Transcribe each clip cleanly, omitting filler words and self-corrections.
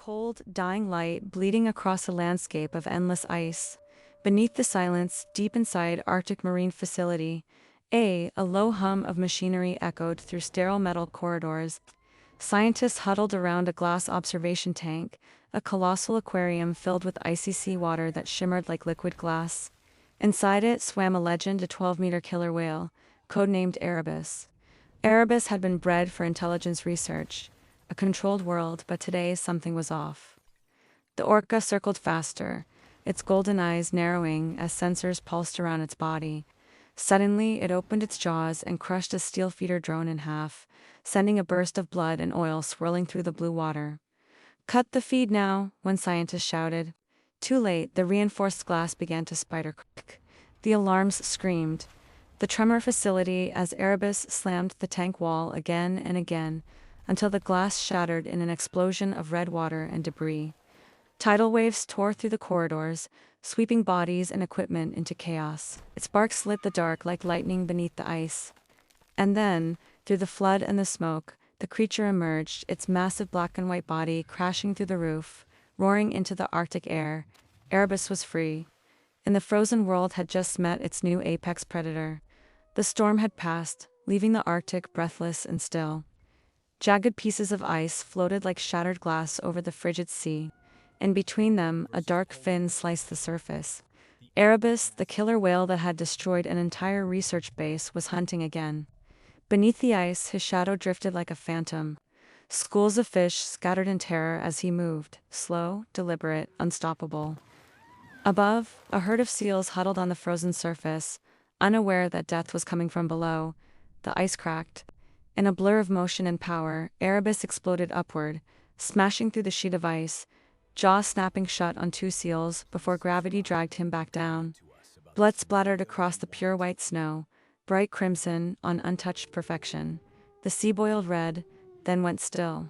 cold, dying light bleeding across a landscape of endless ice. Beneath the silence, deep inside Arctic Marine Facility, a low hum of machinery echoed through sterile metal corridors. Scientists huddled around a glass observation tank, a colossal aquarium filled with icy seawater that shimmered like liquid glass. Inside it swam a legend, a 12-meter killer whale, codenamed Erebus. Erebus had been bred for intelligence research, a controlled world, but today something was off. The orca circled faster, its golden eyes narrowing as sensors pulsed around its body. Suddenly, it opened its jaws and crushed a steel feeder drone in half, sending a burst of blood and oil swirling through the blue water. "Cut the feed now," one scientist shouted. Too late, the reinforced glass began to spider crack. The alarms screamed. The tremor facility as Erebus slammed the tank wall again and again, until the glass shattered in an explosion of red water and debris. Tidal waves tore through the corridors, sweeping bodies and equipment into chaos. Its sparks lit the dark like lightning beneath the ice. And then, through the flood and the smoke, the creature emerged, its massive black and white body crashing through the roof, roaring into the Arctic air. Erebus was free, and the frozen world had just met its new apex predator. The storm had passed, leaving the Arctic breathless and still. Jagged pieces of ice floated like shattered glass over the frigid sea, and between them a dark fin sliced the surface. Erebus, the killer whale that had destroyed an entire research base, was hunting again. Beneath the ice, his shadow drifted like a phantom. Schools of fish scattered in terror as he moved, slow, deliberate, unstoppable. Above, a herd of seals huddled on the frozen surface, unaware that death was coming from below. The ice cracked. In a blur of motion and power, Erebus exploded upward, smashing through the sheet of ice, jaw snapping shut on two seals before gravity dragged him back down. Blood splattered across the pure white snow, bright crimson on untouched perfection. The sea boiled red, then went still.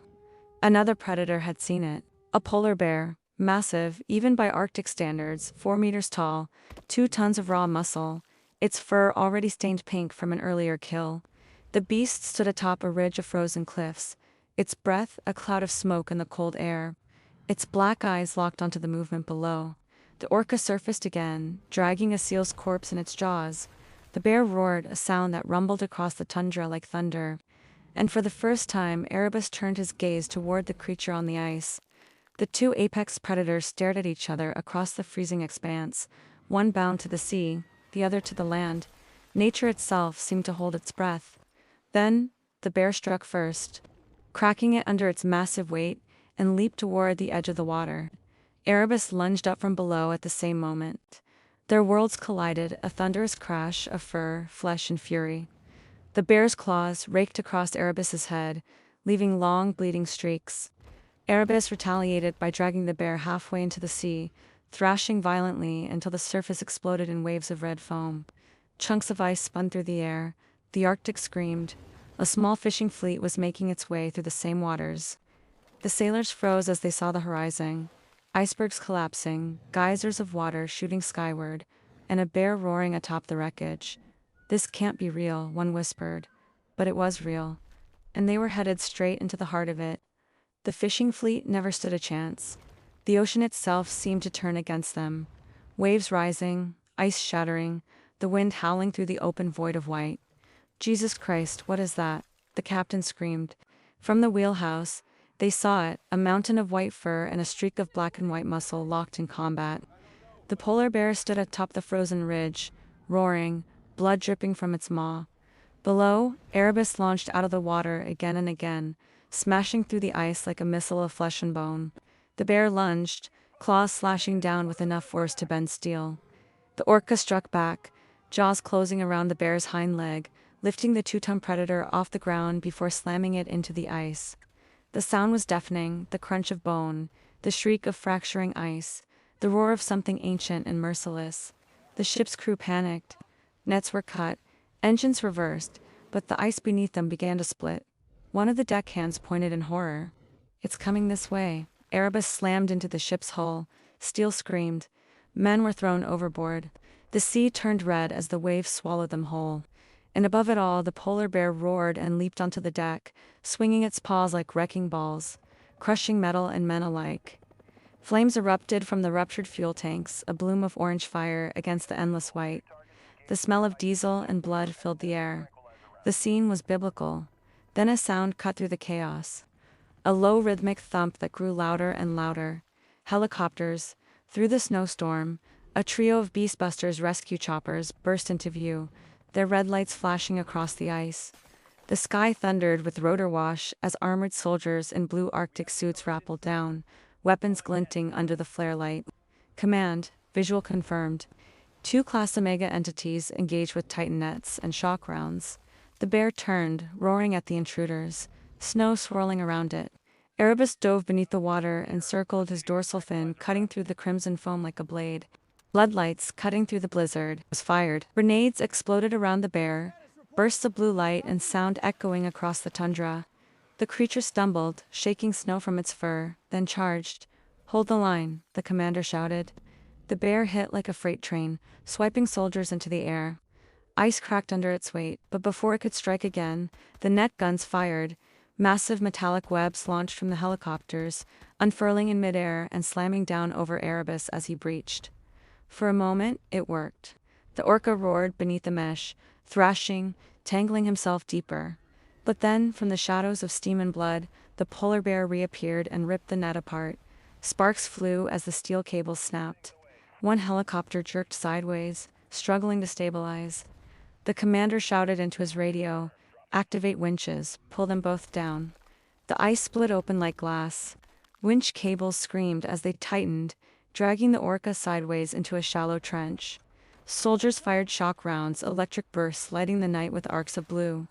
Another predator had seen it. A polar bear, massive, even by Arctic standards, 4 meters tall, 2 tons of raw muscle, its fur already stained pink from an earlier kill. The beast stood atop a ridge of frozen cliffs, its breath a cloud of smoke in the cold air. Its black eyes locked onto the movement below. The orca surfaced again, dragging a seal's corpse in its jaws. The bear roared, a sound that rumbled across the tundra like thunder. And for the first time, Erebus turned his gaze toward the creature on the ice. The two apex predators stared at each other across the freezing expanse, one bound to the sea, the other to the land. Nature itself seemed to hold its breath. Then, the bear struck first, cracking it under its massive weight, and leaped toward the edge of the water. Erebus lunged up from below at the same moment. Their worlds collided, a thunderous crash of fur, flesh, and fury. The bear's claws raked across Erebus's head, leaving long, bleeding streaks. Erebus retaliated by dragging the bear halfway into the sea, thrashing violently until the surface exploded in waves of red foam. Chunks of ice spun through the air. The Arctic screamed. A small fishing fleet was making its way through the same waters. The sailors froze as they saw the horizon. Icebergs collapsing, geysers of water shooting skyward, and a bear roaring atop the wreckage. "This can't be real," one whispered. But it was real. And they were headed straight into the heart of it. The fishing fleet never stood a chance. The ocean itself seemed to turn against them. Waves rising, ice shattering, the wind howling through the open void of white. "Jesus Christ, what is that?" the captain screamed. From the wheelhouse, they saw it, a mountain of white fur and a streak of black and white muscle locked in combat. The polar bear stood atop the frozen ridge, roaring, blood dripping from its maw. Below, Erebus launched out of the water again and again, smashing through the ice like a missile of flesh and bone. The bear lunged, claws slashing down with enough force to bend steel. The orca struck back, jaws closing around the bear's hind leg, lifting the 2-ton predator off the ground before slamming it into the ice. The sound was deafening, the crunch of bone, the shriek of fracturing ice, the roar of something ancient and merciless. The ship's crew panicked. Nets were cut, engines reversed, but the ice beneath them began to split. One of the deckhands pointed in horror. "It's coming this way." Erebus slammed into the ship's hull. Steel screamed. Men were thrown overboard. The sea turned red as the waves swallowed them whole. And above it all, the polar bear roared and leaped onto the deck, swinging its paws like wrecking balls. crushing metal and men alike. Flames erupted from the ruptured fuel tanks, a bloom of orange fire against the endless white. The smell of diesel and blood filled the air. The scene was biblical. Then a sound cut through the chaos. A low rhythmic thump that grew louder and louder. Helicopters. Through the snowstorm, a trio of Beastbusters rescue choppers burst into view, their red lights flashing across the ice. The sky thundered with rotor wash as armored soldiers in blue Arctic suits rappelled down, weapons glinting under the flare light. Command, visual confirmed. Two Class Omega entities engaged with Titan nets and shock rounds. The bear turned, roaring at the intruders, snow swirling around it. Erebus dove beneath the water and circled his dorsal fin, cutting through the crimson foam like a blade. Floodlights, cutting through the blizzard, was fired. Grenades exploded around the bear, bursts of blue light and sound echoing across the tundra. The creature stumbled, shaking snow from its fur, then charged. "Hold the line," the commander shouted. The bear hit like a freight train, swiping soldiers into the air. Ice cracked under its weight, but before it could strike again, the net guns fired. Massive metallic webs launched from the helicopters, unfurling in midair and slamming down over Erebus as he breached. For a moment, it worked. The orca roared beneath the mesh, thrashing, tangling himself deeper. But then, from the shadows of steam and blood, the polar bear reappeared and ripped the net apart. Sparks flew as the steel cables snapped. One helicopter jerked sideways, struggling to stabilize. The commander shouted into his radio, "Activate winches, pull them both down." The ice split open like glass. Winch cables screamed as they tightened, dragging the orca sideways into a shallow trench. Soldiers fired shock rounds, electric bursts lighting the night with arcs of blue.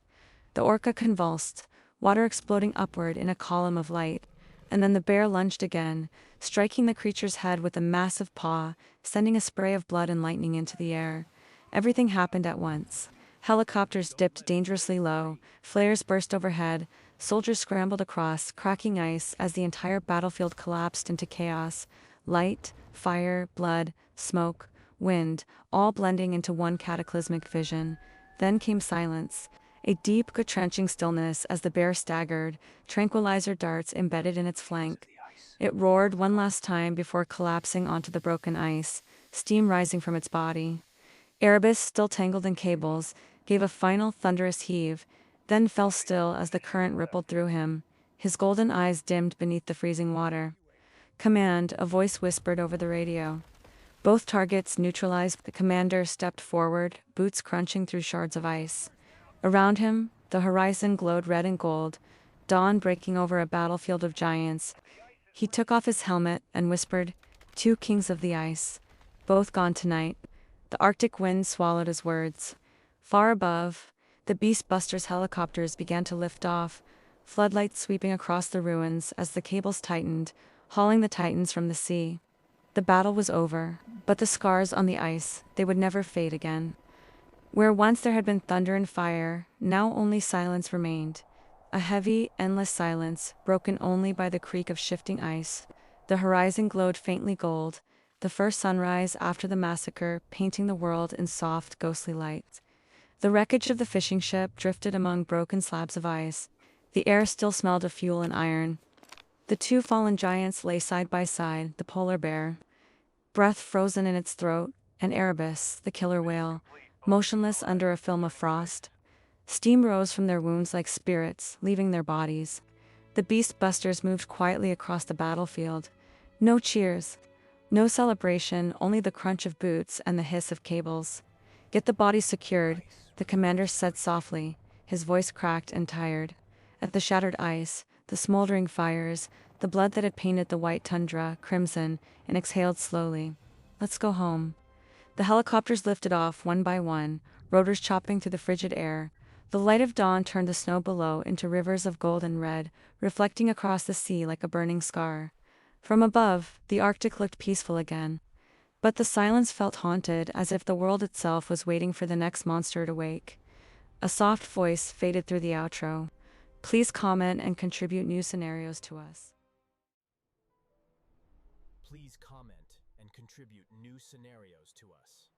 The orca convulsed, water exploding upward in a column of light, and then the bear lunged again, striking the creature's head with a massive paw, sending a spray of blood and lightning into the air. Everything happened at once. Helicopters dipped dangerously low, flares burst overhead, soldiers scrambled across, cracking ice as the entire battlefield collapsed into chaos. Light, fire, blood, smoke, wind, all blending into one cataclysmic vision. Then came silence. A deep, gut-wrenching stillness as the bear staggered, tranquilizer darts embedded in its flank. It roared one last time before collapsing onto the broken ice, steam rising from its body. Erebus, still tangled in cables, gave a final thunderous heave, then fell still as the current rippled through him, his golden eyes dimmed beneath the freezing water. "Command," a voice whispered over the radio. Both targets neutralized. The commander stepped forward, boots crunching through shards of ice. Around him, the horizon glowed red and gold, dawn breaking over a battlefield of giants. He took off his helmet and whispered, "Two kings of the ice. Both gone tonight." The Arctic wind swallowed his words. Far above, the Beastbusters helicopters began to lift off, floodlights sweeping across the ruins as the cables tightened, hauling the Titans from the sea. The battle was over, but the scars on the ice, they would never fade again. Where once there had been thunder and fire, now only silence remained. A heavy, endless silence, broken only by the creak of shifting ice. The horizon glowed faintly gold, the first sunrise after the massacre painting the world in soft, ghostly light. The wreckage of the fishing ship drifted among broken slabs of ice. The air still smelled of fuel and iron. The two fallen giants lay side by side, the polar bear, breath frozen in its throat, and Erebus, the killer whale, motionless under a film of frost. Steam rose from their wounds like spirits, leaving their bodies. The Beastbusters moved quietly across the battlefield. No cheers, no celebration, only the crunch of boots and the hiss of cables. "Get the bodies secured," the commander said softly, his voice cracked and tired. At the shattered ice, the smoldering fires, the blood that had painted the white tundra crimson, and exhaled slowly. "Let's go home." The helicopters lifted off one by one, rotors chopping through the frigid air. The light of dawn turned the snow below into rivers of gold and red, reflecting across the sea like a burning scar. From above, the Arctic looked peaceful again. But the silence felt haunted, as if the world itself was waiting for the next monster to wake. A soft voice faded through the outro. "Please comment and contribute new scenarios to us." Please comment and contribute new scenarios to us.